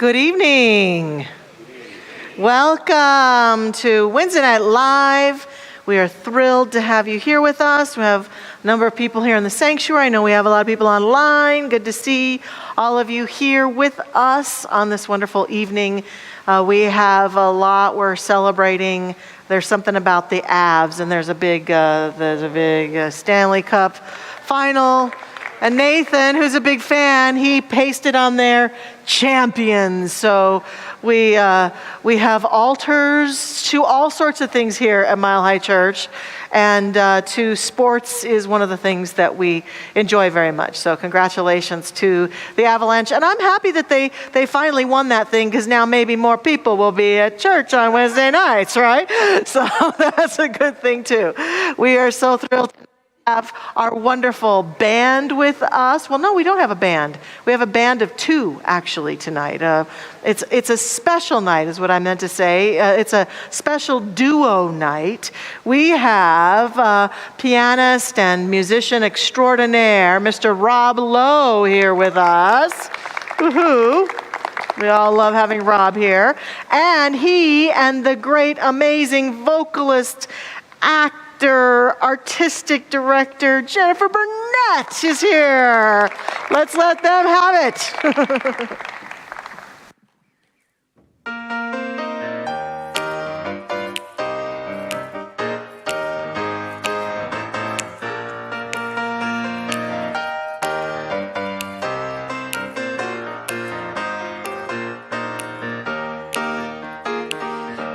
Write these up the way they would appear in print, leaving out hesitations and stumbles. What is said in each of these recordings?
Good evening. Welcome to Wednesday Night Live. We are thrilled to have you here with us. We have a number of people here in the sanctuary. I know we have a lot of people online. Good to see all of you here with us on this wonderful evening. We have a lot we're celebrating. There's something about the Avs, and there's a big Stanley Cup final. And Nathan, who's a big fan, he pasted on there, champions. So we have altars to all sorts of things here at Mile High Church. And to sports is one of the things that we enjoy very much. So congratulations to the Avalanche. And I'm happy that they finally won that thing, because now maybe more people will be at church on Wednesday nights, right? So that's a good thing too. We are so thrilled to have our wonderful band with us. Well, no, we don't have a band. We have a band of two actually tonight. It's a special night is what I meant to say. It's a special duo night. We have pianist and musician extraordinaire, Mr. Rob Lowe, here with us. Woohoo! We all love having Rob here. And he and the great, amazing vocalist, artistic director, Jennifer Burnett is here. Let's let them have it.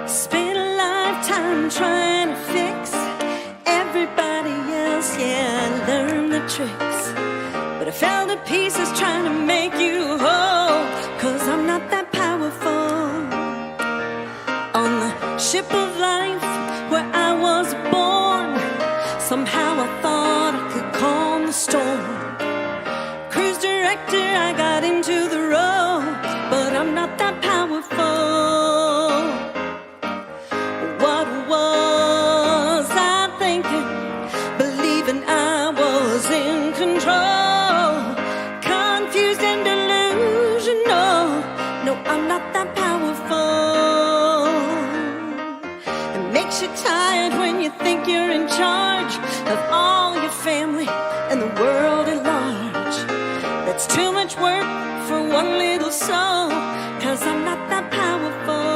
Spent a lifetime trying to fix everybody else, yeah, I learned the tricks. But I fell to pieces trying to make you whole, 'cause I'm not that powerful. On the ship of life where I was born, somehow I thought I could calm the storm. Cruise director, I got into the road, but I'm not that powerful. What was I thinking? Believing I was in control. Confused and delusional. No, I'm not that powerful. It makes you tired when you think you're in charge of all your family and the world at large. That's too much work for one little soul, 'cause I'm not that powerful.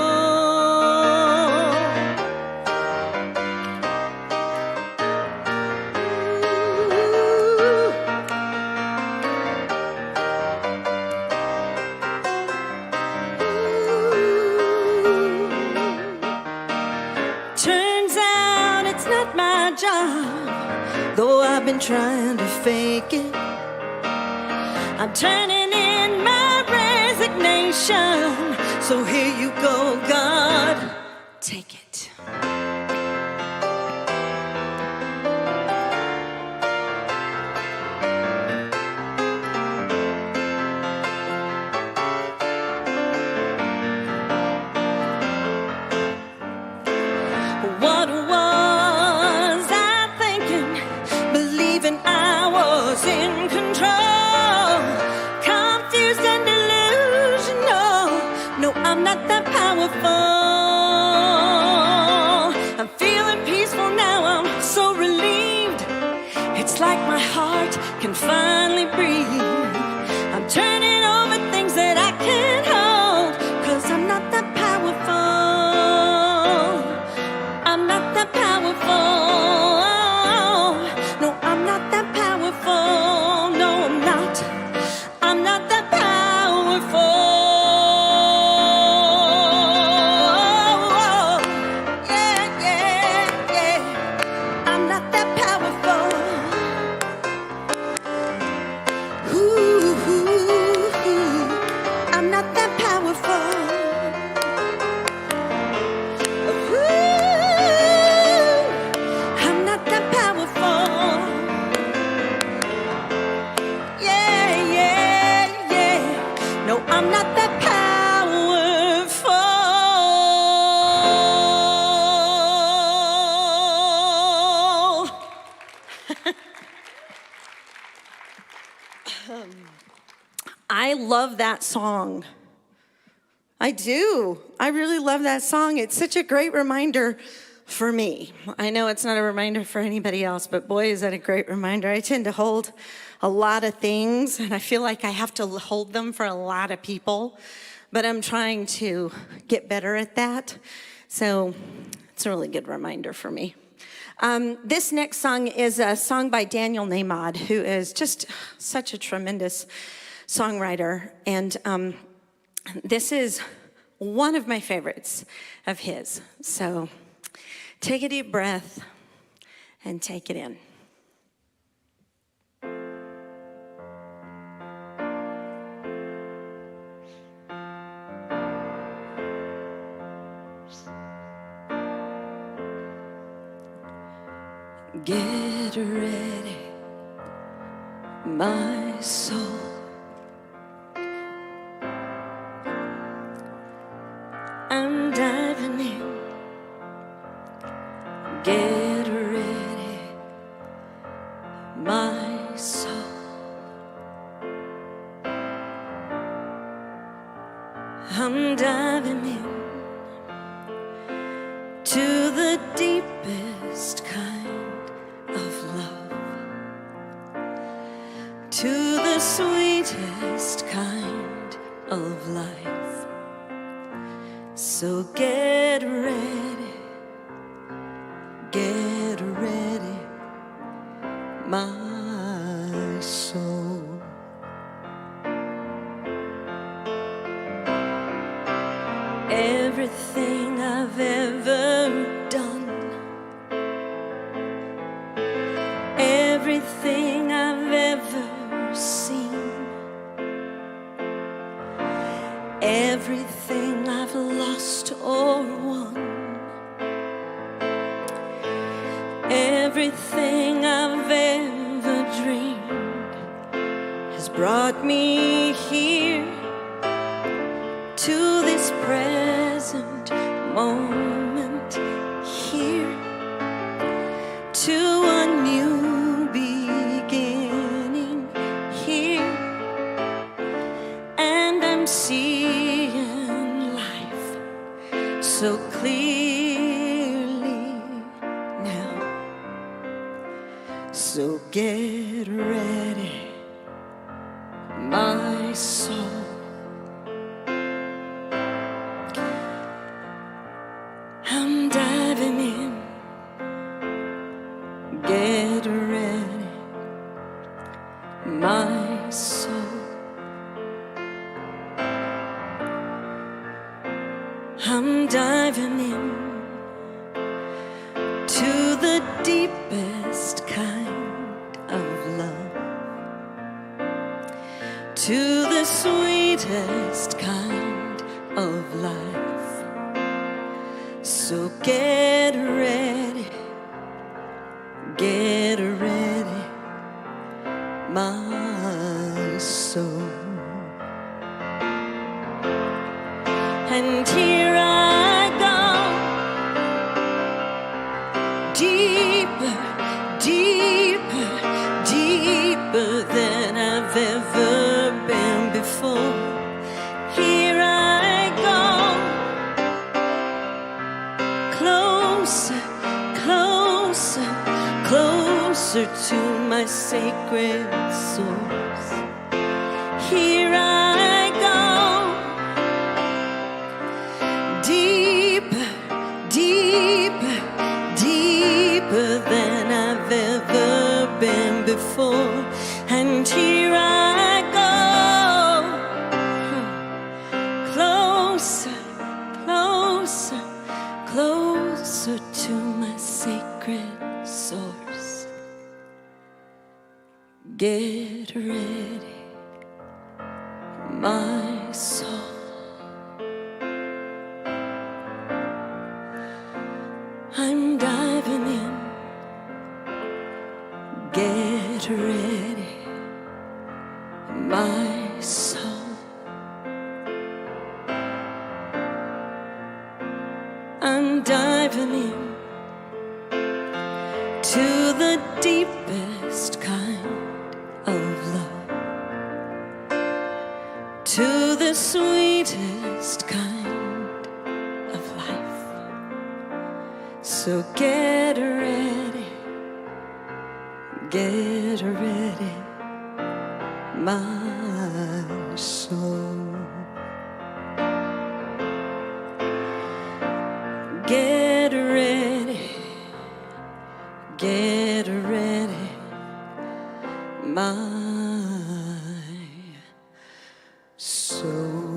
Turns out it's not my job, though I've been trying to fake it. I'm turning in my resignation, so here you go, God, take it. What was I thinking? Believing I was in control. Confused and delusional. No, I'm not that powerful. I'm feeling peaceful now, I'm so relieved. It's like my heart can finally breathe. I'm turning over things that I can't hold, 'cause I'm not that powerful. I'm not that powerful. No, I'm not that powerful. No, I'm not. I'm not that powerful. Yeah, yeah, yeah. I'm not that powerful. Ooh, ooh, ooh. I'm not that powerful. I'm not that powerful. Yeah, yeah, yeah. No, I'm not that powerful. I love that song. I do. I really love that song. It's such a great reminder for me. I know it's not a reminder for anybody else, but boy, is that a great reminder. I tend to hold a lot of things, and I feel like I have to hold them for a lot of people, but I'm trying to get better at that. So it's a really good reminder for me. This next song is a song by Daniel Nahmad, who is just such a tremendous songwriter. And this is one of my favorites of his. So take a deep breath and take it in. Get ready, my soul. I'm diving in. Get ready, my soul. I'm diving in to the deepest kind of love, to the sweetest kind of life. So get ready, my soul. Everything I've ever done, everything I've ever seen, everything I've lost or won, everything I've ever dreamed has brought me here to this present moment, here to a new beginning, here, and I'm seeing life so clearly now. So get ready, my soul. I'm diving in. Get ready, my soul. I'm diving in to the deepest kind of love, to the sweetest kind of life. So get ready, my soul. And here I go, deeper, deeper, deeper than I've ever been before. Here I go, closer, closer, closer to my sacred source. Here I go, deeper, deeper, deeper than I've ever been before. And here I go, closer, closer, closer to my sacred source. Get ready, my soul. I'm diving in. Get ready, my soul. I'm diving in to the deepest kind of love, to the sweetest kind So get ready, my soul. Get ready, my soul.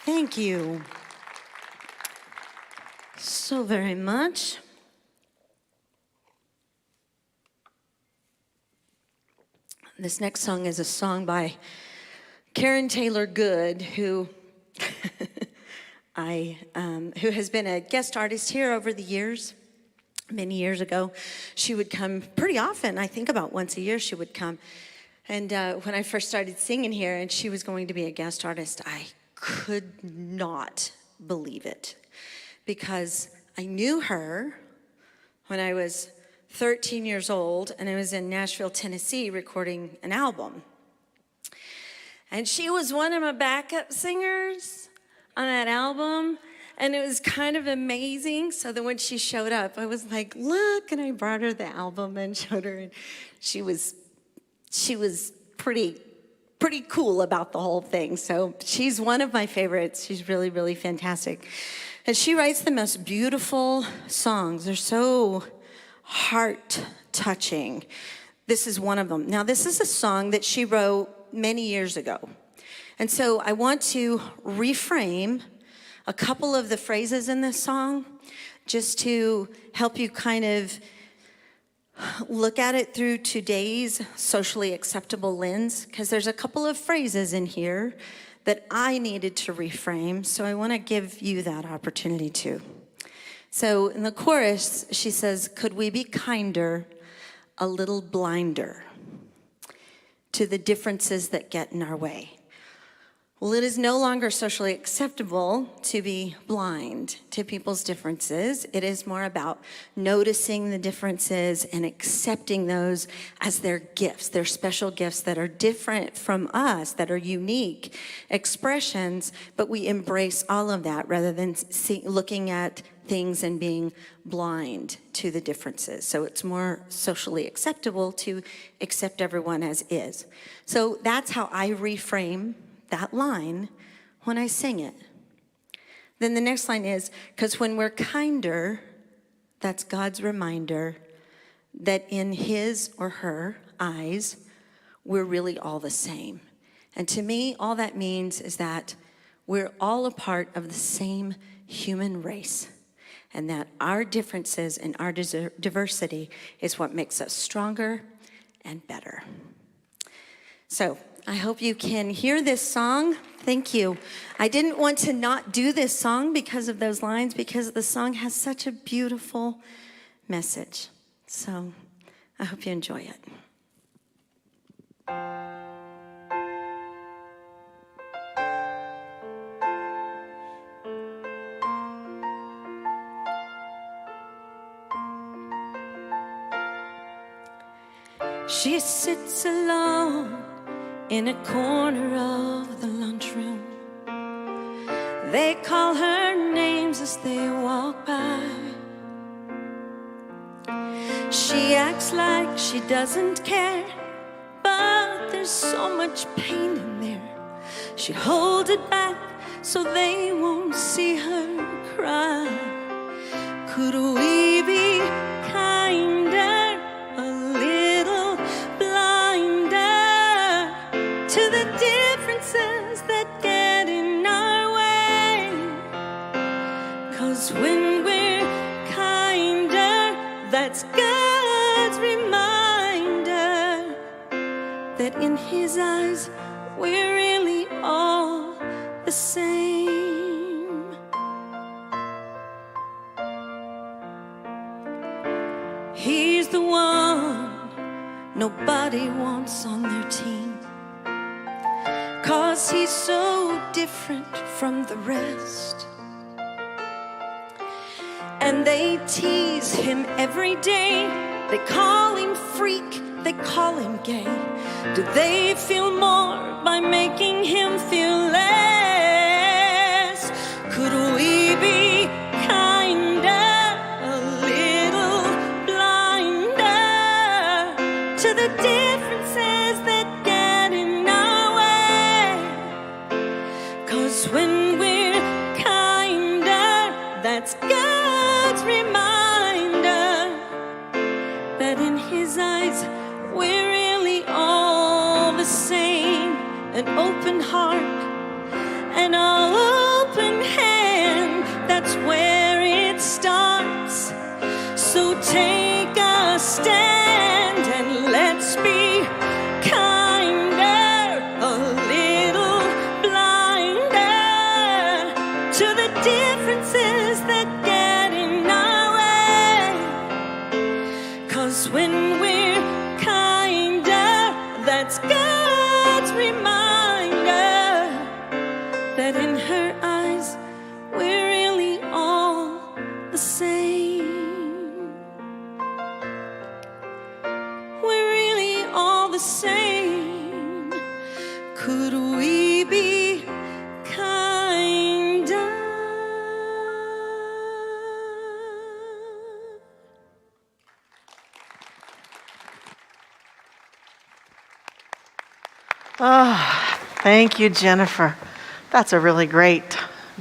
Thank you so very much. This next song is a song by Karen Taylor Good, who who has been a guest artist here over the years. Many years ago, she would come pretty often. I think about once a year she would come. And when I first started singing here and she was going to be a guest artist, I could not believe it, because I knew her when I was 13 years old and I was in Nashville, Tennessee recording an album. And she was one of my backup singers on that album, and it was kind of amazing. So that when she showed up, I was like, look, and I brought her the album and showed her, and she was pretty cool about the whole thing. So she's one of my favorites. She's really, really fantastic. And she writes the most beautiful songs. They're so heart-touching. This is one of them. Now, this is a song that she wrote many years ago. And so I want to reframe a couple of the phrases in this song just to help you kind of look at it through today's socially acceptable lens, because there's a couple of phrases in here that I needed to reframe, so I want to give you that opportunity too. So in the chorus, she says, could we be kinder, a little blinder to the differences that get in our way? Well, it is no longer socially acceptable to be blind to people's differences. It is more about noticing the differences and accepting those as their gifts, their special gifts that are different from us, that are unique expressions, but we embrace all of that rather than looking at things and being blind to the differences. So it's more socially acceptable to accept everyone as is. So that's how I reframe that line when I sing it. Then the next line is, because when we're kinder, that's God's reminder that in his or her eyes, we're really all the same. And to me, all that means is that we're all a part of the same human race, and that our differences and our diversity is what makes us stronger and better. So I hope you can hear this song. Thank you. I didn't want to not do this song because of those lines, because the song has such a beautiful message. So I hope you enjoy it. She sits alone in a corner of the lunchroom. They call her names as they walk by. She acts like she doesn't care, but there's so much pain in there. She holds it back so they won't see her cry. Could we be kinder, a little blinder to the differences that get in our way? 'Cause when we're kinder, that's God's reminder that in his eyes we're really all the same. He's the one nobody wants on their team, 'cause he's so different from the rest. And they tease him every day. They call him freak they call him gay? Do they feel more by making him feel less? Could we be kinder, a little blinder to the differences that get in our way? 'Cause when we're kinder, that's God's reminder that in his eyes we're really all the same. An open heart, an open hand, that's where it starts. So take a stand and let's be kinder, a little blinder to the differences that get in our way. 'Cause when we're kinder, that's God's reminder that in her eyes we're really all the same. We're really all the same. Could we be kinder? Oh, thank you, Jennifer. That's a really great,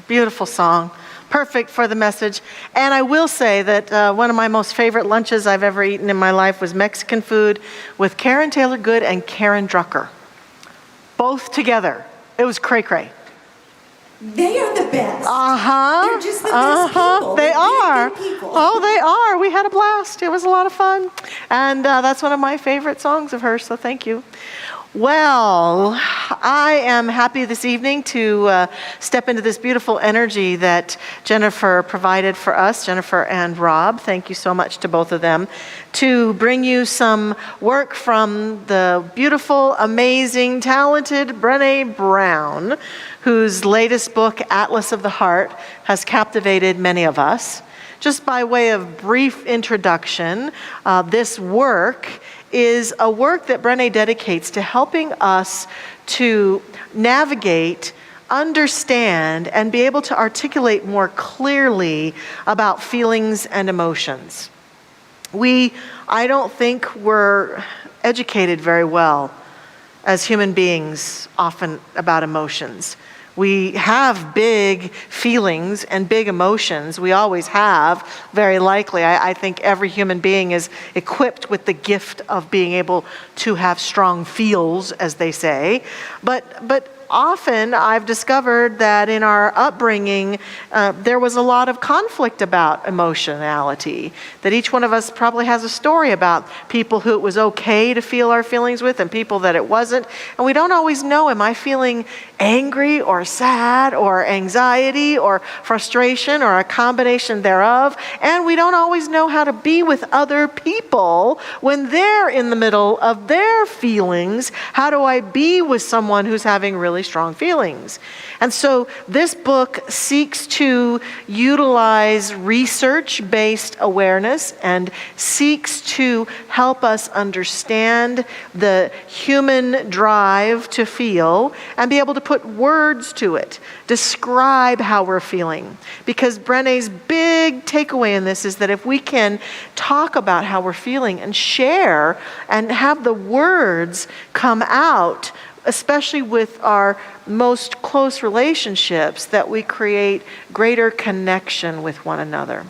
beautiful song. Perfect for the message. And I will say that one of my most favorite lunches I've ever eaten in my life was Mexican food with Karen Taylor Good and Karen Drucker. Both together. It was cray-cray. They are the best. Uh-huh. They're just the best people. They They're really are. good people. Oh, they are. We had a blast. It was a lot of fun. And that's one of my favorite songs of hers, so thank you. Well, I am happy this evening to step into this beautiful energy that Jennifer provided for us, Jennifer and Rob. Thank you so much to both of them, to bring you some work from the beautiful, amazing, talented Brene Brown, whose latest book, Atlas of the Heart, has captivated many of us. Just by way of brief introduction, this work is a work that Brene dedicates to helping us to navigate, understand, and be able to articulate more clearly about feelings and emotions. I don't think we're educated very well as human beings often about emotions. We have big feelings and big emotions. We always have, very likely. I think every human being is equipped with the gift of being able to have strong feels, as they say. But often I've discovered that in our upbringing, there was a lot of conflict about emotionality, that each one of us probably has a story about people who it was okay to feel our feelings with and people that it wasn't. And we don't always know, am I feeling angry or sad or anxiety or frustration or a combination thereof? And we don't always know how to be with other people when they're in the middle of their feelings. How do I be with someone who's having really strong feelings? And so this book seeks to utilize research-based awareness and seeks to help us understand the human drive to feel and be able to put words to it, describe how we're feeling. Because Brene's big takeaway in this is that if we can talk about how we're feeling and share and have the words come out, especially with our most close relationships, that we create greater connection with one another.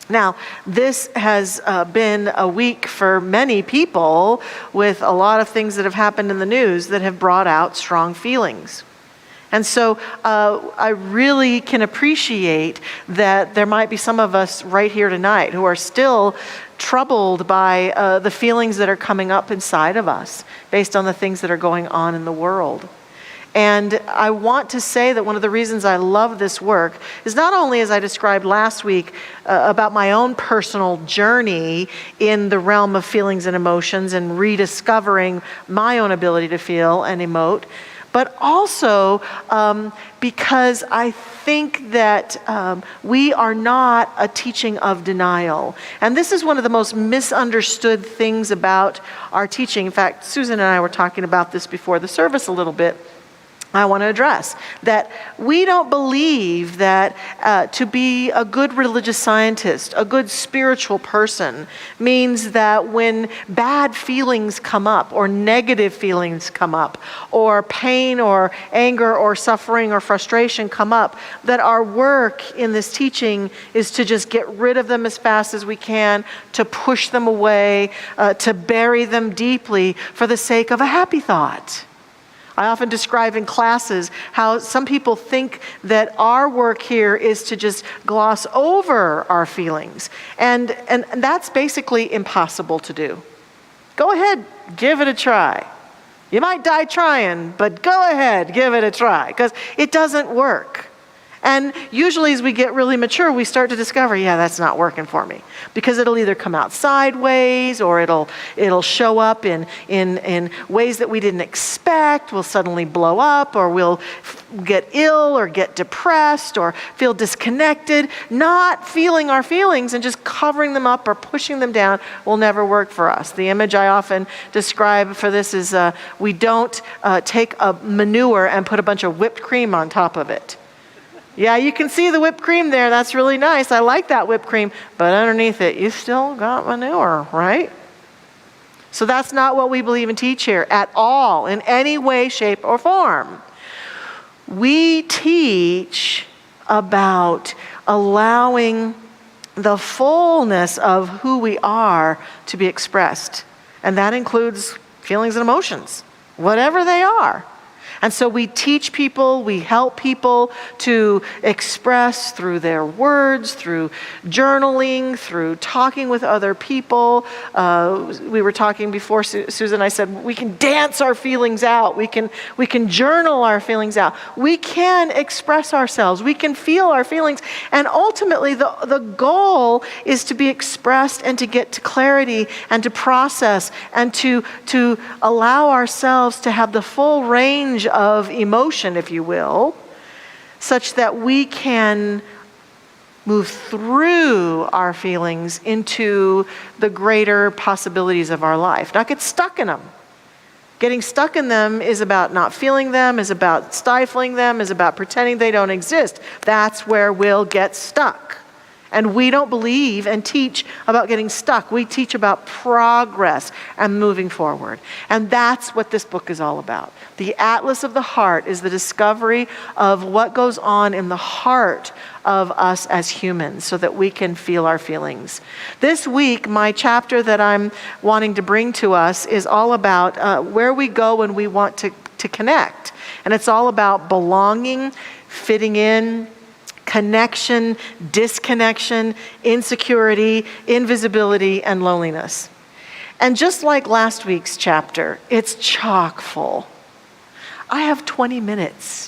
Now, this has been a week for many people with a lot of things that have happened in the news that have brought out strong feelings. And so I really can appreciate that there might be some of us right here tonight who are still troubled by the feelings that are coming up inside of us based on the things that are going on in the world. And I want to say that one of the reasons I love this work is not only, as I described last week, about my own personal journey in the realm of feelings and emotions and rediscovering my own ability to feel and emote, but also because I think that we are not a teaching of denial. And this is one of the most misunderstood things about our teaching. In fact, Susan and I were talking about this before the service a little bit. I want to address that we don't believe that to be a good religious scientist, a good spiritual person, means that when bad feelings come up or negative feelings come up or pain or anger or suffering or frustration come up, that our work in this teaching is to just get rid of them as fast as we can, to push them away, to bury them deeply for the sake of a happy thought. I often describe in classes how some people think that our work here is to just gloss over our feelings. And that's basically impossible to do. Go ahead, give it a try. You might die trying, but go ahead, give it a try, because it doesn't work. And usually as we get really mature, we start to discover, yeah, that's not working for me. Because it'll either come out sideways or it'll show up in ways that we didn't expect. We'll suddenly blow up, or we'll get ill or get depressed or feel disconnected. Not feeling our feelings and just covering them up or pushing them down will never work for us. The image I often describe for this is we don't take a manure and put a bunch of whipped cream on top of it. Yeah, you can see the whipped cream there. That's really nice. I like that whipped cream. But underneath it, you still got manure, right? So that's not what we believe and teach here at all, in any way, shape, or form. We teach about allowing the fullness of who we are to be expressed. And that includes feelings and emotions, whatever they are. And so we teach people, we help people to express through their words, through journaling, through talking with other people. We were talking before, Susan and I said, we can dance our feelings out. We can journal our feelings out. We can express ourselves. We can feel our feelings. And ultimately, the goal is to be expressed and to get to clarity and to process and to allow ourselves to have the full range of emotion, if you will, such that we can move through our feelings into the greater possibilities of our life, not get stuck in them. Getting stuck in them is about not feeling them, is about stifling them, is about pretending they don't exist. That's where we'll get stuck. And we don't believe and teach about getting stuck. We teach about progress and moving forward. And that's what this book is all about. The Atlas of the Heart is the discovery of what goes on in the heart of us as humans so that we can feel our feelings. This week, my chapter that I'm wanting to bring to us is all about where we go when we want to connect. And it's all about belonging, fitting in, connection, disconnection, insecurity, invisibility, and loneliness. And just like last week's chapter, it's chock full. I have 20 minutes.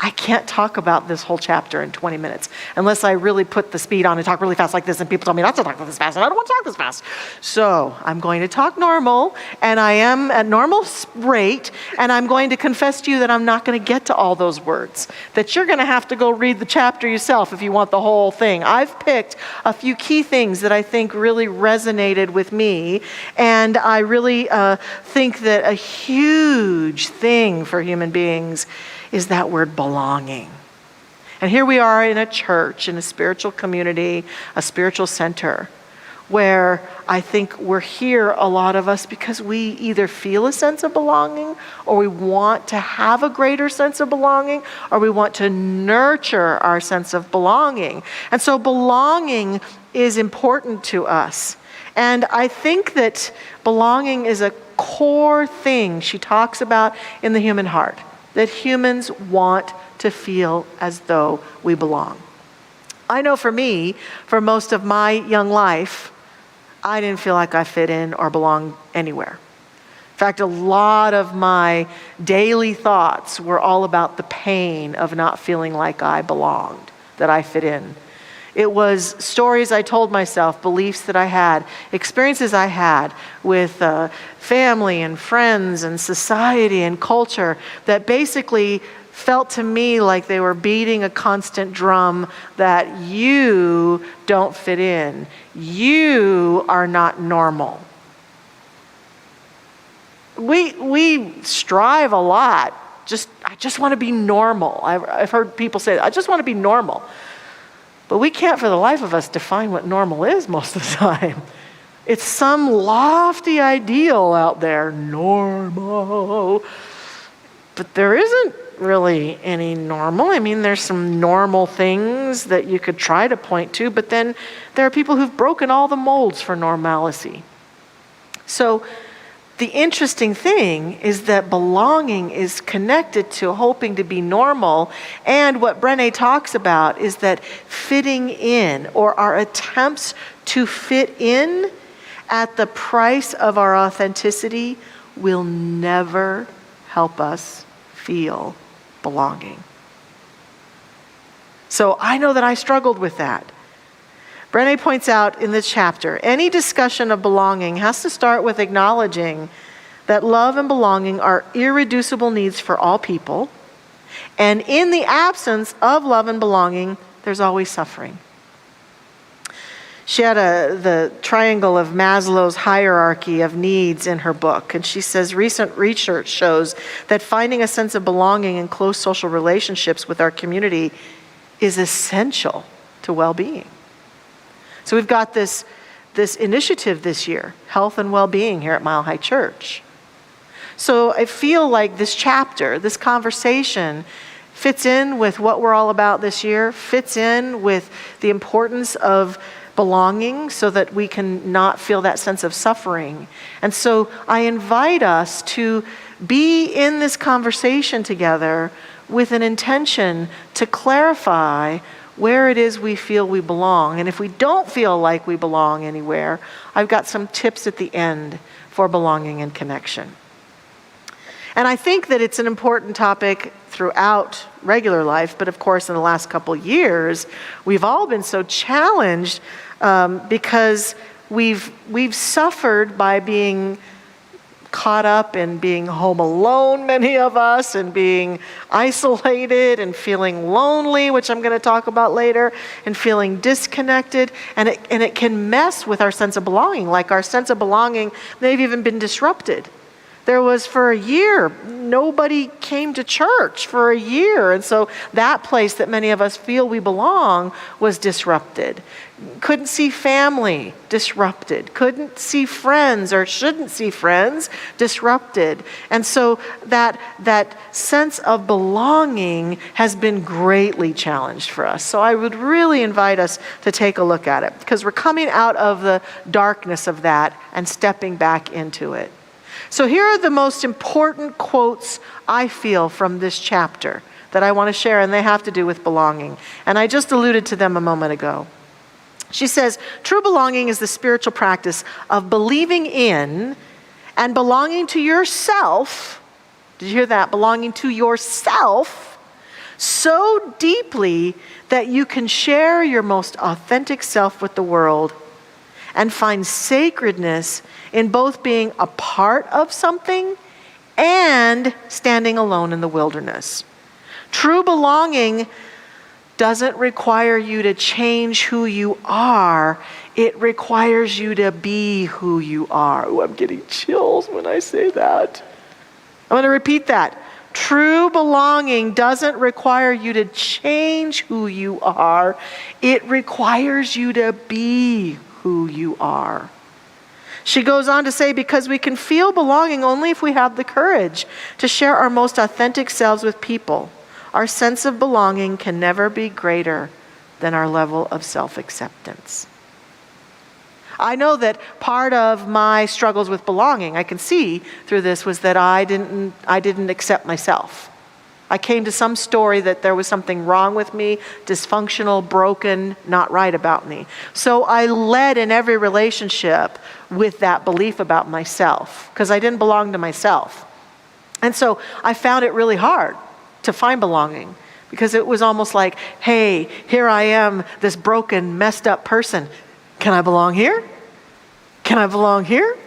I can't talk about this whole chapter in 20 minutes unless I really put the speed on and talk really fast like this, and people tell me not to talk this fast, and I don't want to talk this fast. So I'm going to talk normal, and I am at normal rate, and I'm going to confess to you that I'm not going to get to all those words, that you're going to have to go read the chapter yourself if you want the whole thing. I've picked a few key things that I think really resonated with me, and I really think that a huge thing for human beings is that word belonging. And here we are in a church, in a spiritual community, a spiritual center, where I think we're here, a lot of us, because we either feel a sense of belonging, or we want to have a greater sense of belonging, or we want to nurture our sense of belonging. And so belonging is important to us. And I think that belonging is a core thing she talks about in the human heart, that humans want to feel as though we belong. I know for me, for most of my young life, I didn't feel like I fit in or belonged anywhere. In fact, a lot of my daily thoughts were all about the pain of not feeling like I belonged, that I fit in. It was stories I told myself, beliefs that I had, experiences I had with family and friends and society and culture that basically felt to me like they were beating a constant drum that you don't fit in. You are not normal. We strive a lot. I just want to be normal. I've heard people say, I just want to be normal. But we can't for the life of us define what normal is most of the time. It's some lofty ideal out there, normal. But there isn't really any normal. I mean, there's some normal things that you could try to point to, but then there are people who've broken all the molds for normalcy. So the interesting thing is that belonging is connected to hoping to be normal, and what Brene talks about is that fitting in, or our attempts to fit in at the price of our authenticity, will never help us feel belonging. So I know that I struggled with that. Brene points out in this chapter, any discussion of belonging has to start with acknowledging that love and belonging are irreducible needs for all people, and in the absence of love and belonging, there's always suffering. She had the triangle of Maslow's hierarchy of needs in her book, and she says recent research shows that finding a sense of belonging in close social relationships with our community is essential to well-being. So we've got this initiative this year, health and well-being here at Mile High Church. So I feel like this chapter, this conversation, fits in with what we're all about this year, fits in with the importance of belonging so that we can not feel that sense of suffering. And so I invite us to be in this conversation together with an intention to clarify where it is we feel we belong. And if we don't feel like we belong anywhere, I've got some tips at the end for belonging and connection. And I think that it's an important topic throughout regular life, but of course in the last couple years, we've all been so challenged because we've suffered by being caught up in being home alone, many of us, and being isolated and feeling lonely, which I'm going to talk about later, and feeling disconnected. And it can mess with our sense of belonging. Like our sense of belonging may have even been disrupted. There was for a year, nobody came to church for a year. And so that place that many of us feel we belong was disrupted. Couldn't see family, disrupted. Couldn't see friends or shouldn't see friends, disrupted. And so that sense of belonging has been greatly challenged for us. So I would really invite us to take a look at it because we're coming out of the darkness of that and stepping back into it. So here are the most important quotes I feel from this chapter that I want to share, and they have to do with belonging. And I just alluded to them a moment ago. She says, true belonging is the spiritual practice of believing in and belonging to yourself. Did you hear that? Belonging to yourself so deeply that you can share your most authentic self with the world and find sacredness in both being a part of something and standing alone in the wilderness. True belonging doesn't require you to change who you are. It requires you to be who you are. Oh, I'm getting chills when I say that. I'm going to repeat that. True belonging doesn't require you to change who you are. It requires you to be who you are. She goes on to say, because we can feel belonging only if we have the courage to share our most authentic selves with people. Our sense of belonging can never be greater than our level of self-acceptance. I know that part of my struggles with belonging, I can see through this, was that I didn't accept myself. I came to some story that there was something wrong with me, dysfunctional, broken, not right about me. So I led in every relationship with that belief about myself because I didn't belong to myself. And so I found it really hard to find belonging Because it was almost like, hey, here I am, this broken, messed up person. Can I belong here? Can I belong here?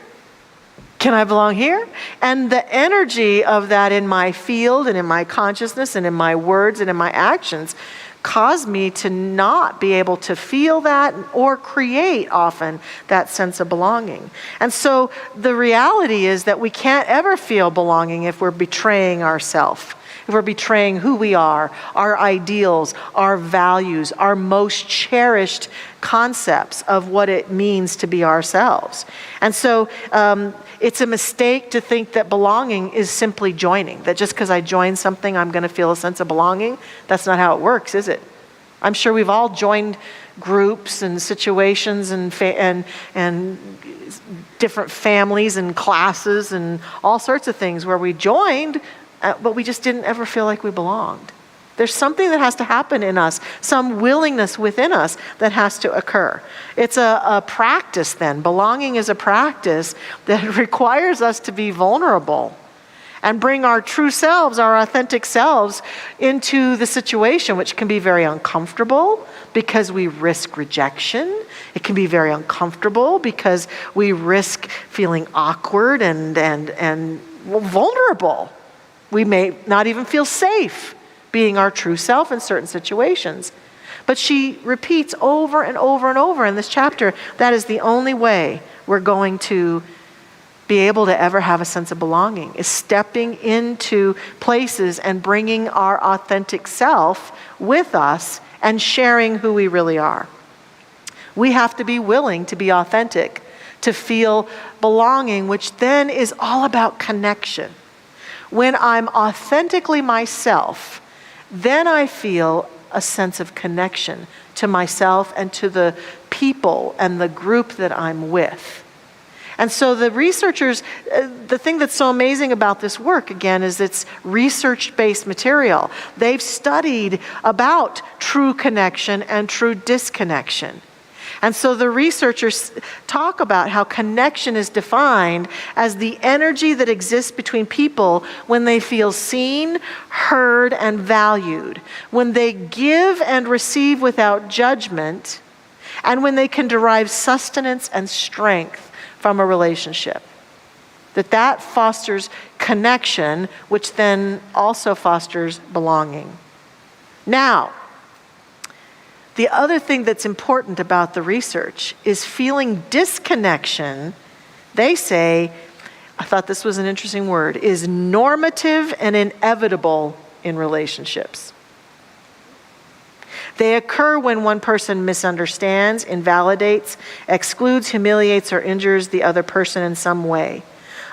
Can I belong here? And the energy of that in my field and in my consciousness and in my words and in my actions caused me to not be able to feel that or create often that sense of belonging. And so the reality is that we can't ever feel belonging if we're betraying ourselves. If we're betraying who we are, our ideals, our values, our most cherished concepts of what it means to be ourselves. And so it's a mistake to think that belonging is simply joining, that just because I join something, I'm going to feel a sense of belonging. That's not how it works, is it? I'm sure we've all joined groups and situations and different families and classes and all sorts of things where we joined, but we just didn't ever feel like we belonged. There's something that has to happen in us, some willingness within us that has to occur. It's a practice then. Belonging is a practice that requires us to be vulnerable and bring our true selves, our authentic selves, into the situation, which can be very uncomfortable because we risk rejection. It can be very uncomfortable because we risk feeling awkward and vulnerable. We may not even feel safe being our true self in certain situations. But she repeats over and over and over in this chapter, that is the only way we're going to be able to ever have a sense of belonging, is stepping into places and bringing our authentic self with us and sharing who we really are. We have to be willing to be authentic, to feel belonging, which then is all about connection. When I'm authentically myself, then I feel a sense of connection to myself and to the people and the group that I'm with. And so the researchers, the thing that's so amazing about this work, again, is it's research-based material. They've studied about true connection and true disconnection. And so the researchers talk about how connection is defined as the energy that exists between people when they feel seen, heard, and valued, when they give and receive without judgment, and when they can derive sustenance and strength from a relationship. That fosters connection, which then also fosters belonging. Now, the other thing that's important about the research is feeling disconnection, they say, I thought this was an interesting word, is normative and inevitable in relationships. They occur when one person misunderstands, invalidates, excludes, humiliates, or injures the other person in some way.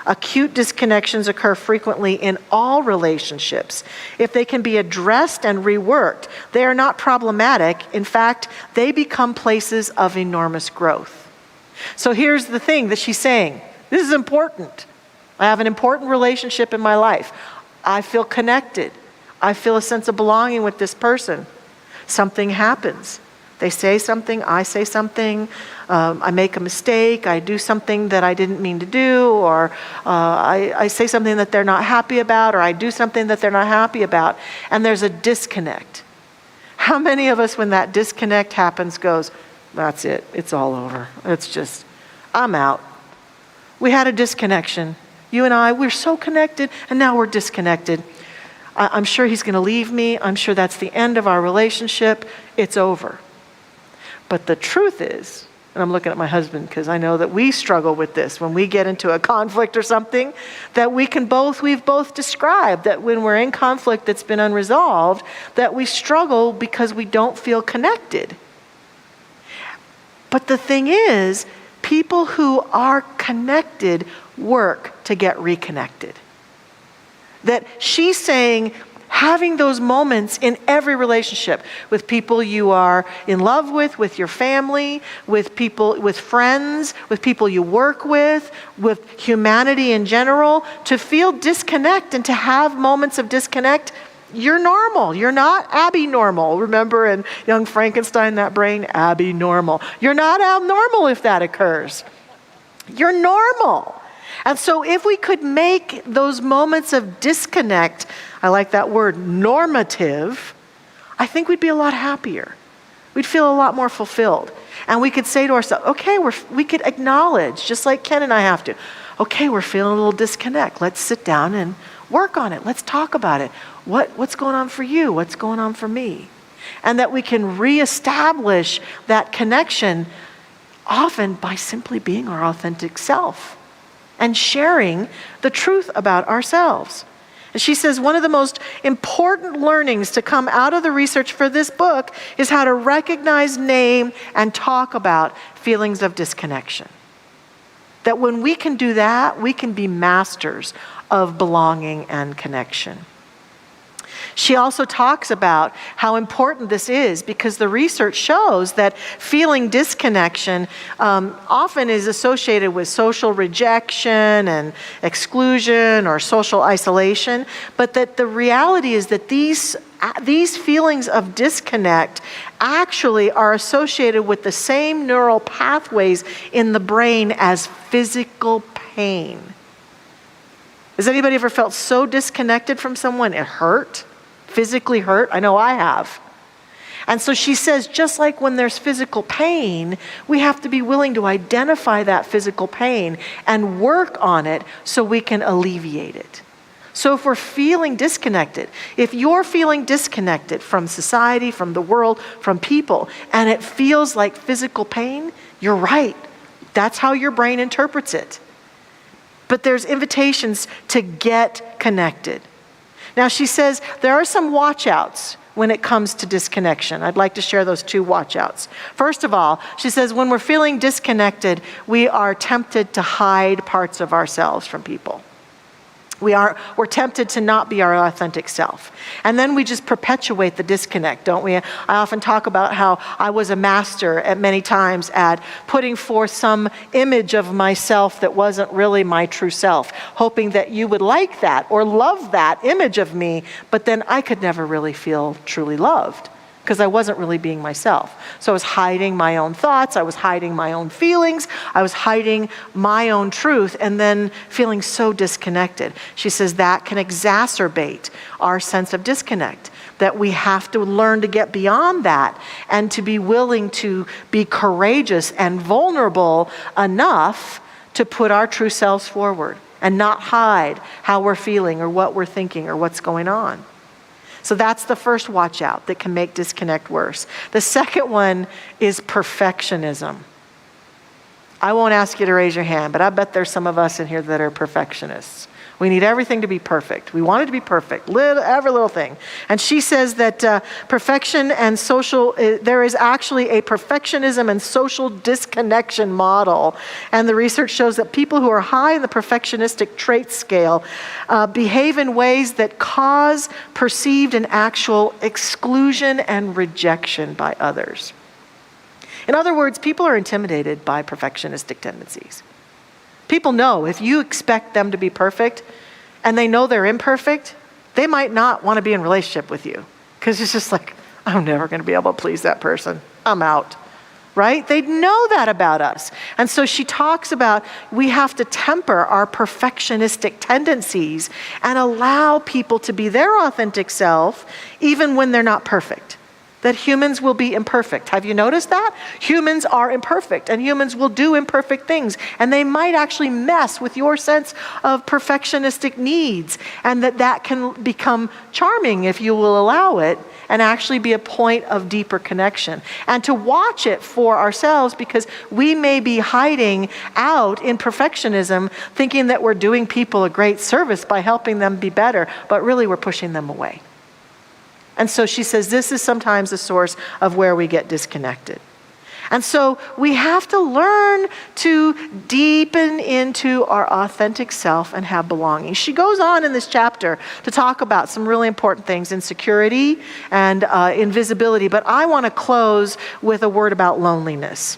Acute disconnections occur frequently in all relationships. If they can be addressed and reworked, they are not problematic. In fact, they become places of enormous growth. So here's the thing that she's saying. This is important. I have an important relationship in my life. I feel connected. I feel a sense of belonging with this person. Something happens. They say something, I say something, I make a mistake, I do something that I didn't mean to do, or I say something that they're not happy about, or I do something that they're not happy about, and there's a disconnect. How many of us, when that disconnect happens, goes, that's it, it's all over. It's just, I'm out. We had a disconnection. You and I, we're so connected, and now we're disconnected. I'm sure he's going to leave me. I'm sure that's the end of our relationship. It's over. But the truth is, and I'm looking at my husband because I know that we struggle with this when we get into a conflict or something, that we've both described that when we're in conflict that's been unresolved, that we struggle because we don't feel connected. But the thing is, people who are connected work to get reconnected. That she's saying, having those moments in every relationship with people you are in love with your family, with people, with friends, with people you work with humanity in general, to feel disconnect and to have moments of disconnect, you're normal. You're not abnormal. Remember in Young Frankenstein, that brain, abnormal. You're not abnormal if that occurs. You're normal. And so if we could make those moments of disconnect, I like that word, normative, I think we'd be a lot happier. We'd feel a lot more fulfilled. And we could say to ourselves, okay, we could acknowledge, just like Ken and I have to, okay, we're feeling a little disconnect. Let's sit down and work on it. Let's talk about it. What's going on for you? What's going on for me? And that we can reestablish that connection often by simply being our authentic self and sharing the truth about ourselves. And she says one of the most important learnings to come out of the research for this book is how to recognize, name, and talk about feelings of disconnection. That when we can do that, we can be masters of belonging and connection. She also talks about how important this is because the research shows that feeling disconnection often is associated with social rejection and exclusion or social isolation, but that the reality is that these feelings of disconnect actually are associated with the same neural pathways in the brain as physical pain. Has anybody ever felt so disconnected from someone it hurt? Physically hurt? I know I have. And so she says, just like when there's physical pain, we have to be willing to identify that physical pain and work on it so we can alleviate it. So if we're feeling disconnected, if you're feeling disconnected from society, from the world, from people, and it feels like physical pain, you're right. That's how your brain interprets it. But there's invitations to get connected. Now, she says there are some watch-outs when it comes to disconnection. I'd like to share those two watch-outs. First of all, she says when we're feeling disconnected, we are tempted to hide parts of ourselves from people. We're tempted to not be our authentic self. And then we just perpetuate the disconnect, don't we? I often talk about how I was a master at many times at putting forth some image of myself that wasn't really my true self, hoping that you would like that or love that image of me, but then I could never really feel truly loved because I wasn't really being myself. So I was hiding my own thoughts, I was hiding my own feelings, I was hiding my own truth, and then feeling so disconnected. She says that can exacerbate our sense of disconnect, that we have to learn to get beyond that and to be willing to be courageous and vulnerable enough to put our true selves forward and not hide how we're feeling or what we're thinking or what's going on. So that's the first watch out that can make disconnect worse. The second one is perfectionism. I won't ask you to raise your hand, but I bet there's some of us in here that are perfectionists. We need everything to be perfect. We want it to be perfect, every little thing. And she says that perfection and social, there is actually a perfectionism and social disconnection model. And the research shows that people who are high in the perfectionistic trait scale behave in ways that cause perceived and actual exclusion and rejection by others. In other words, people are intimidated by perfectionistic tendencies. People know if you expect them to be perfect and they know they're imperfect, they might not want to be in a relationship with you because it's just like, I'm never going to be able to please that person. I'm out, right? They know that about us. And so she talks about we have to temper our perfectionistic tendencies and allow people to be their authentic self even when they're not perfect. That humans will be imperfect. Have you noticed that? Humans are imperfect and humans will do imperfect things and they might actually mess with your sense of perfectionistic needs, and that can become charming if you will allow it and actually be a point of deeper connection. And to watch it for ourselves because we may be hiding out in perfectionism thinking that we're doing people a great service by helping them be better, but really we're pushing them away. And so she says this is sometimes a source of where we get disconnected. And so we have to learn to deepen into our authentic self and have belonging. She goes on in this chapter to talk about some really important things, insecurity and invisibility, but I want to close with a word about loneliness.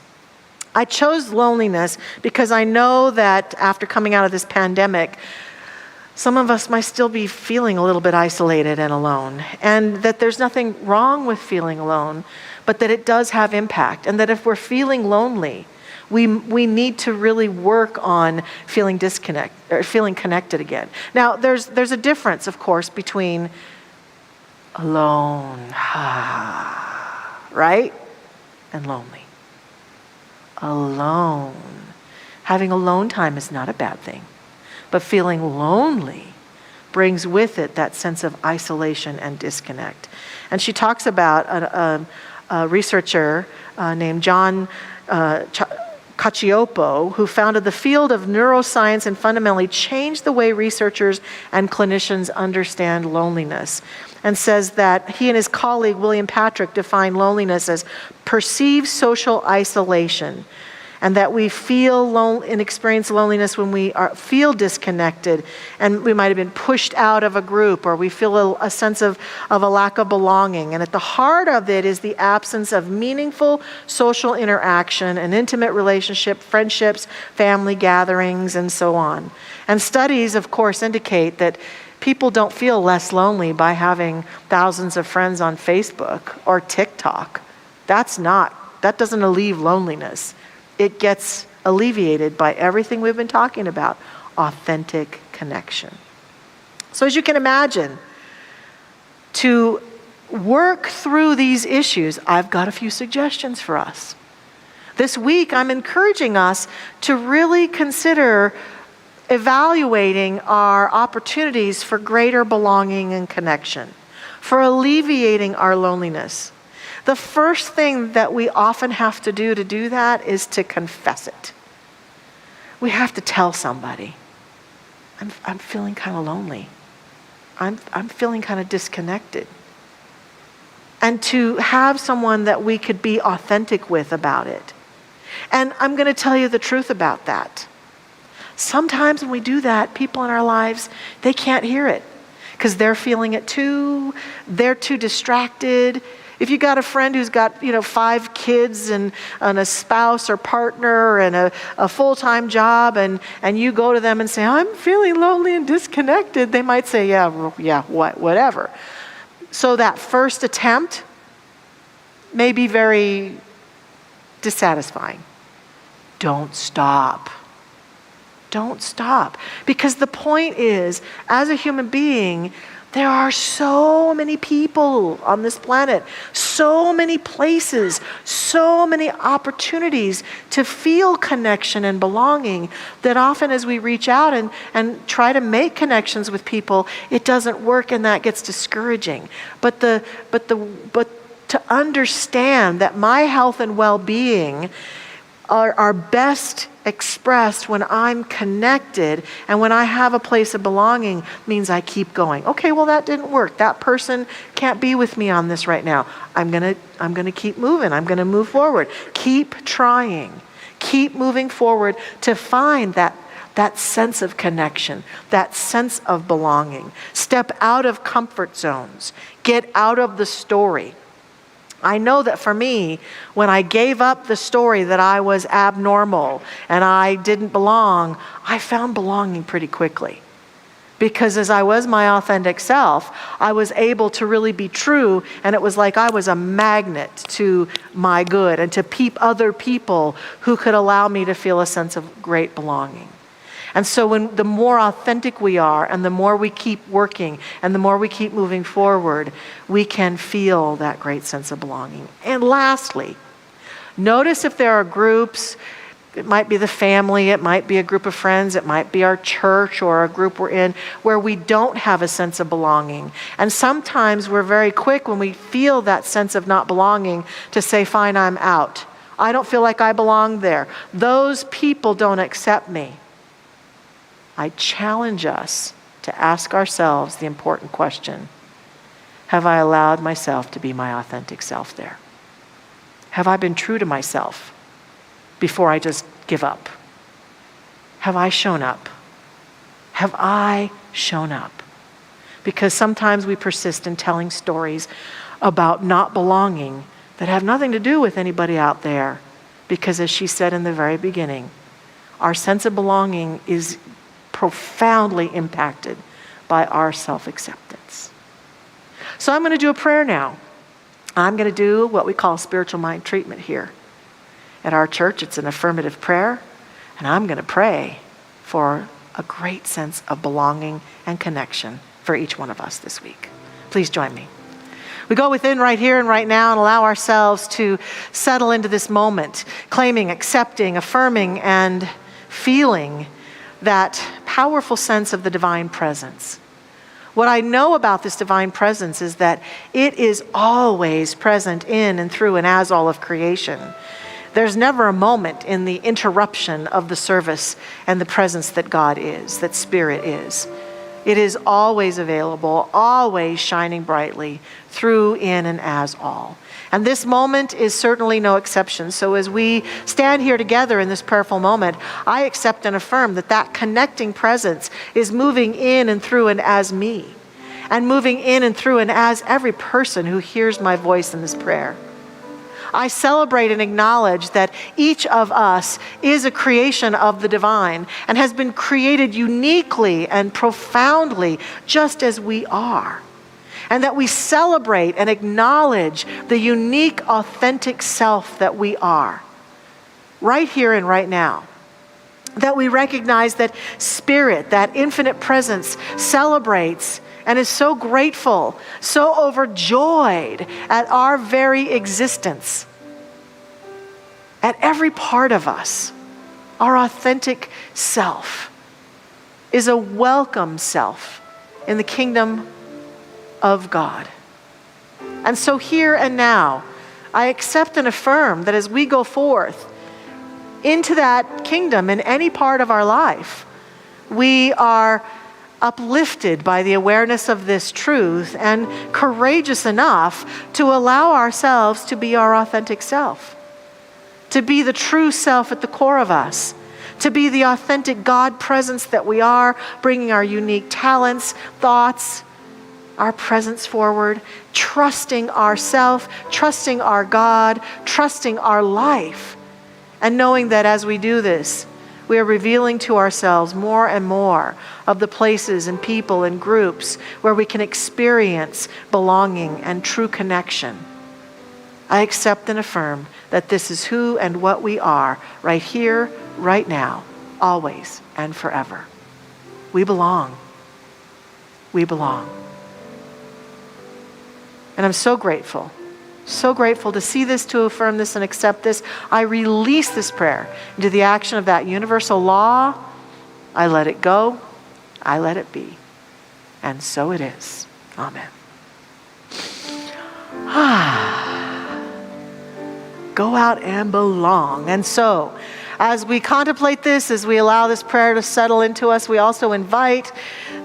I chose loneliness because I know that after coming out of this pandemic, some of us might still be feeling a little bit isolated and alone, and that there's nothing wrong with feeling alone, but that it does have impact, and that if we're feeling lonely, we need to really work on feeling connected again. Now, there's a difference, of course, between alone, right? And lonely. Alone. Having alone time is not a bad thing, but feeling lonely brings with it that sense of isolation and disconnect. And she talks about a researcher named John Cacioppo, who founded the field of neuroscience and fundamentally changed the way researchers and clinicians understand loneliness, and says that he and his colleague William Patrick define loneliness as perceived social isolation, and that we feel and experience loneliness when we feel disconnected, and we might have been pushed out of a group, or we feel a sense of a lack of belonging. And at the heart of it is the absence of meaningful social interaction, an intimate relationship, friendships, family gatherings, and so on. And studies, of course, indicate that people don't feel less lonely by having thousands of friends on Facebook or TikTok. That doesn't alleviate loneliness. It gets alleviated by everything we've been talking about, authentic connection. So as you can imagine, to work through these issues, I've got a few suggestions for us. This week, I'm encouraging us to really consider evaluating our opportunities for greater belonging and connection, for alleviating our loneliness. The first thing that we often have to do that is to confess it. We have to tell somebody, I'm feeling kind of lonely. I'm feeling kind of disconnected. And to have someone that we could be authentic with about it. And I'm going to tell you the truth about that. Sometimes when we do that, people in our lives, they can't hear it because they're feeling it too. They're too distracted. If you got a friend who's got, 5 kids and a spouse or partner and a full-time job, and you go to them and say, I'm feeling lonely and disconnected, they might say, whatever. So that first attempt may be very dissatisfying. Don't stop. Don't stop. Because the point is, as a human being, there are so many people on this planet, so many places, so many opportunities to feel connection and belonging that often as we reach out and try to make connections with people, it doesn't work and that gets discouraging. But to understand that my health and well-being are best expressed when I'm connected and when I have a place of belonging means I keep going. Okay, well that didn't work. That person can't be with me on this right now. I'm gonna keep moving. I'm gonna move forward. Keep trying. Keep moving forward to find that sense of connection, that sense of belonging. Step out of comfort zones. Get out of the story. I know that for me, when I gave up the story that I was abnormal and I didn't belong, I found belonging pretty quickly. Because as I was my authentic self, I was able to really be true, and it was like I was a magnet to my good and to other people who could allow me to feel a sense of great belonging. And so the more authentic we are and the more we keep working and the more we keep moving forward, we can feel that great sense of belonging. And lastly, notice if there are groups, it might be the family, it might be a group of friends, it might be our church or a group we're in, where we don't have a sense of belonging. And sometimes we're very quick when we feel that sense of not belonging to say, fine, I'm out. I don't feel like I belong there. Those people don't accept me. I challenge us to ask ourselves the important question, have I allowed myself to be my authentic self there? Have I been true to myself before I just give up? Have I shown up? Have I shown up? Because sometimes we persist in telling stories about not belonging that have nothing to do with anybody out there. Because as she said in the very beginning, our sense of belonging is profoundly impacted by our self-acceptance. So I'm going to do a prayer now. I'm going to do what we call spiritual mind treatment here. At our church, it's an affirmative prayer, and I'm going to pray for a great sense of belonging and connection for each one of us this week. Please join me. We go within right here and right now and allow ourselves to settle into this moment, claiming, accepting, affirming, and feeling that powerful sense of the divine presence. What I know about this divine presence is that it is always present in and through and as all of creation. There's never a moment in the interruption of the service and the presence that God is, that Spirit is. It is always available, always shining brightly through, in, and as all. And this moment is certainly no exception. So as we stand here together in this prayerful moment, I accept and affirm that that connecting presence is moving in and through and as me, and moving in and through and as every person who hears my voice in this prayer. I celebrate and acknowledge that each of us is a creation of the divine and has been created uniquely and profoundly just as we are. And that we celebrate and acknowledge the unique, authentic self that we are, right here and right now. That we recognize that Spirit, that infinite presence, celebrates and is so grateful, so overjoyed at our very existence, at every part of us. Our authentic self is a welcome self in the kingdom of God. And so here and now, I accept and affirm that as we go forth into that kingdom in any part of our life, we are uplifted by the awareness of this truth and courageous enough to allow ourselves to be our authentic self, to be the true self at the core of us, to be the authentic God presence that we are, bringing our unique talents, thoughts, our presence forward, trusting ourself, trusting our God, trusting our life, and knowing that as we do this, we are revealing to ourselves more and more of the places and people and groups where we can experience belonging and true connection. I accept and affirm that this is who and what we are right here, right now, always and forever. We belong. We belong. And I'm so grateful to see this, to affirm this, and accept this. I release this prayer into the action of that universal law. I let it go. I let it be. And so it is. Amen. Go out and belong. And so, as we contemplate this, as we allow this prayer to settle into us, we also invite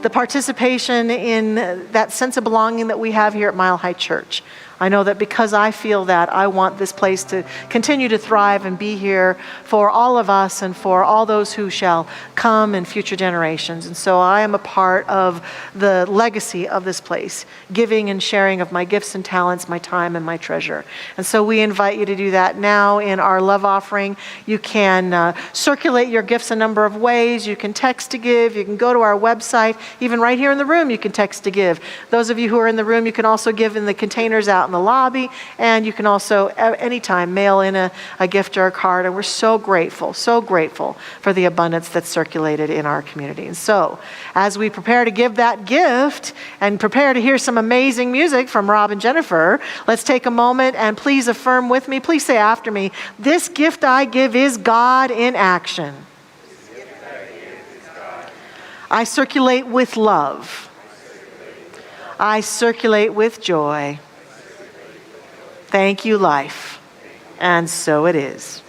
the participation in that sense of belonging that we have here at Mile High Church. I know that because I feel that, I want this place to continue to thrive and be here for all of us and for all those who shall come in future generations. And so I am a part of the legacy of this place, giving and sharing of my gifts and talents, my time and my treasure. And so we invite you to do that now in our love offering. You can circulate your gifts a number of ways. You can text to give. You can go to our website. Even right here in the room, you can text to give. Those of you who are in the room, you can also give in the containers out in the lobby, and you can also anytime mail in a gift or a card. And we're so grateful for the abundance that's circulated in our community. And so as we prepare to give that gift and prepare to hear some amazing music from Rob and Jennifer, let's take a moment and please affirm with me. Please say after me, this gift I give is God in action. I circulate with love. I circulate with joy. Thank you, life. And so it is.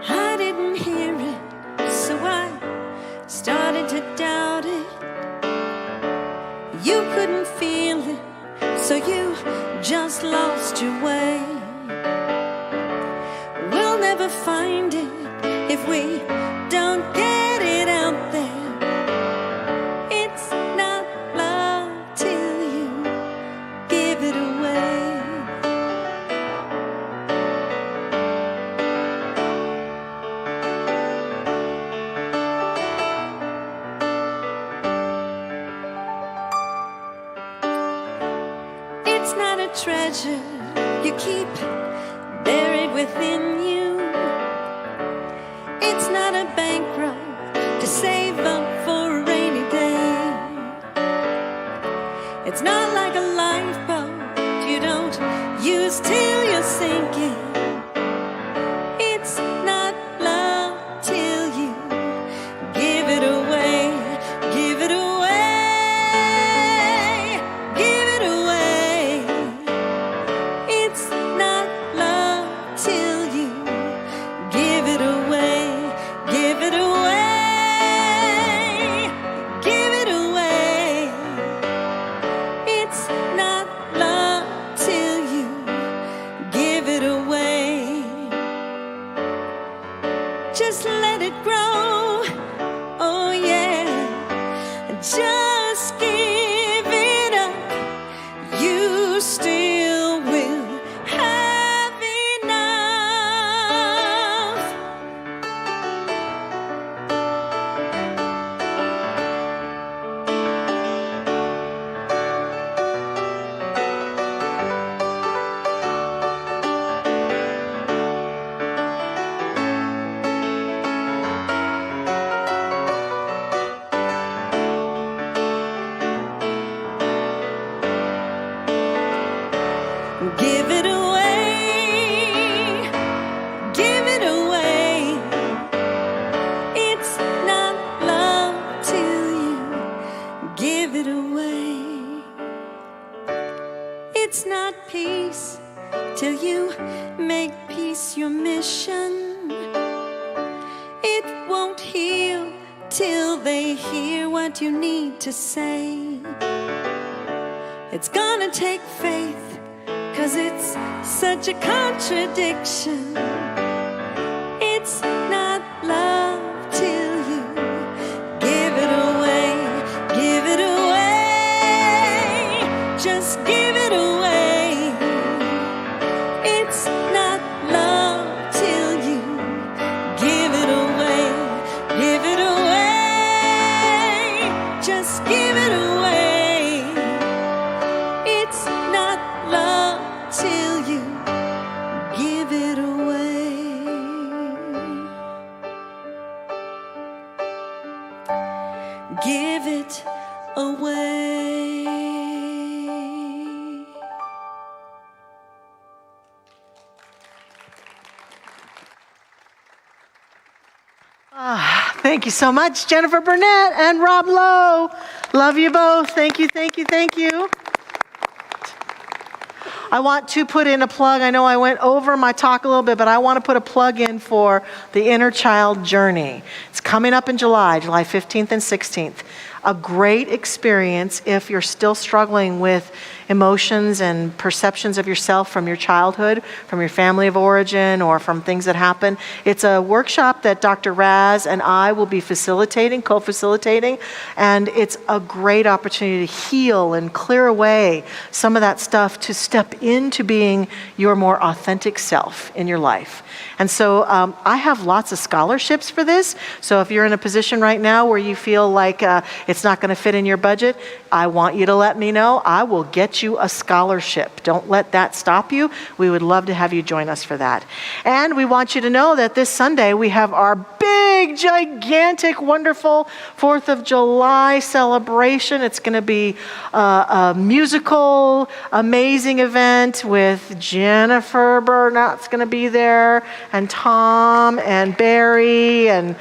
I didn't hear it, so I started to doubt it. You couldn't feel it, so you just lost your way. We'll never find it if we don't get it out there. It's not love till you give it away. treasure you keep buried within you. It's not a bankroll to save up for a rainy day. It's not like a lifeboat you don't use till you're sinking. It's not love till you give it away, give it away, give it away. It's not love till you give it away, give it away, give it away. It's not love till you give it away. Just let it grow, oh yeah. Just give it up, you still will have enough. Give it away, give it away. It's not love till you give it away. It's not peace till you make peace your mission. It won't heal till they hear what you need to say. It's gonna take faith, 'cause it's such a contradiction. It's not love till you give it away, give it away, just give it away. It's not love till you give it away, give it away, just give it away. It's not love till you give it away. Give it away. Thank you so much, Jennifer Burnett and Rob Lowe. Love you both. Thank you, thank you, thank you. I want to put in a plug. I know I went over my talk a little bit, but I want to put a plug in for the Inner Child Journey. It's coming up in July 15th and 16th. A great experience if you're still struggling with emotions and perceptions of yourself from your childhood, from your family of origin, or from things that happen. It's a workshop that Dr. Raz and I will be facilitating, co-facilitating, and it's a great opportunity to heal and clear away some of that stuff to step into being your more authentic self in your life. And so I have lots of scholarships for this. So if you're in a position right now where you feel like it's not going to fit in your budget, I want you to let me know. I will get you a scholarship. Don't let that stop you. We would love to have you join us for that. And we want you to know that this Sunday we have our big, gigantic, wonderful 4th of July celebration. It's going to be a musical, amazing event with Jennifer Burnett's going to be there, and Tom and Barry and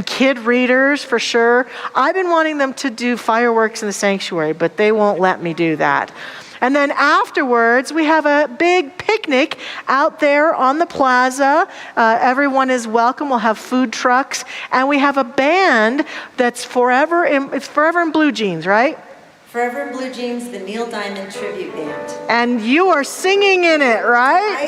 kid readers for sure. I've been wanting them to do fireworks in the sanctuary, but they won't let me do that. And then afterwards, we have a big picnic out there on the plaza. Everyone is welcome. We'll have food trucks, and we have a band that's forever in blue jeans, right? Forever in Blue Jeans, the Neil Diamond tribute band. And you are singing in it, right? I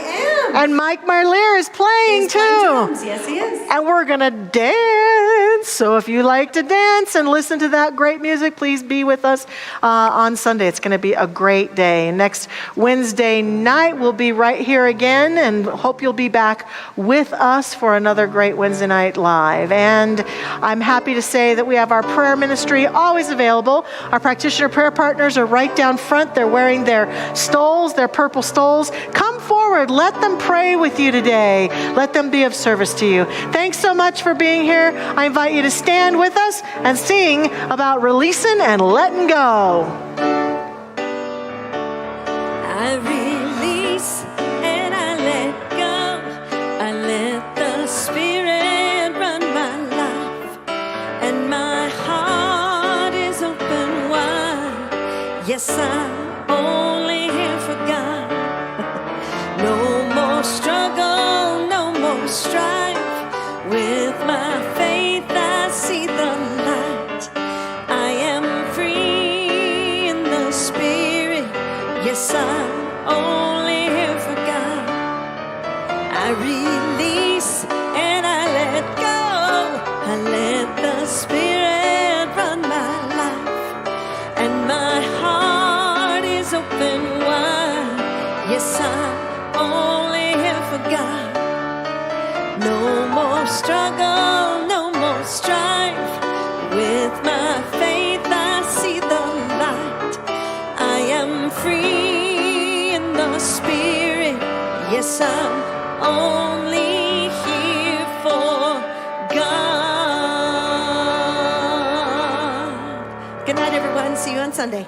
am. And Mike Marlier is playing He's too. playing drums. Yes, he is. And we're going to dance. So if you like to dance and listen to that great music, please be with us on Sunday. It's going to be a great day. Next Wednesday night, we'll be right here again, and hope you'll be back with us for another great Wednesday night live. And I'm happy to say that we have our prayer ministry always available. Our practitioner prayer partners are right down front. They're wearing their stoles, their purple stoles. Come forward. Let them pray with you today. Let them be of service to you. Thanks so much for being here. I invite you to stand with us and sing about releasing and letting go. I release and I let go. I let the Spirit run my life, and my heart is open wide. Yes, I'm only here for God. No more struggle, no more strife. With my faith I see the light. I am free in the Spirit. Yes, I'm only here for God. I release and I let go. I let the Spirit run my life, and my heart is open wide. Yes, I'm only here for God. No more struggle, no more strife. With my faith I see the light. I am free in the Spirit. Yes, I'm only here for God. Good night, everyone. See you on Sunday.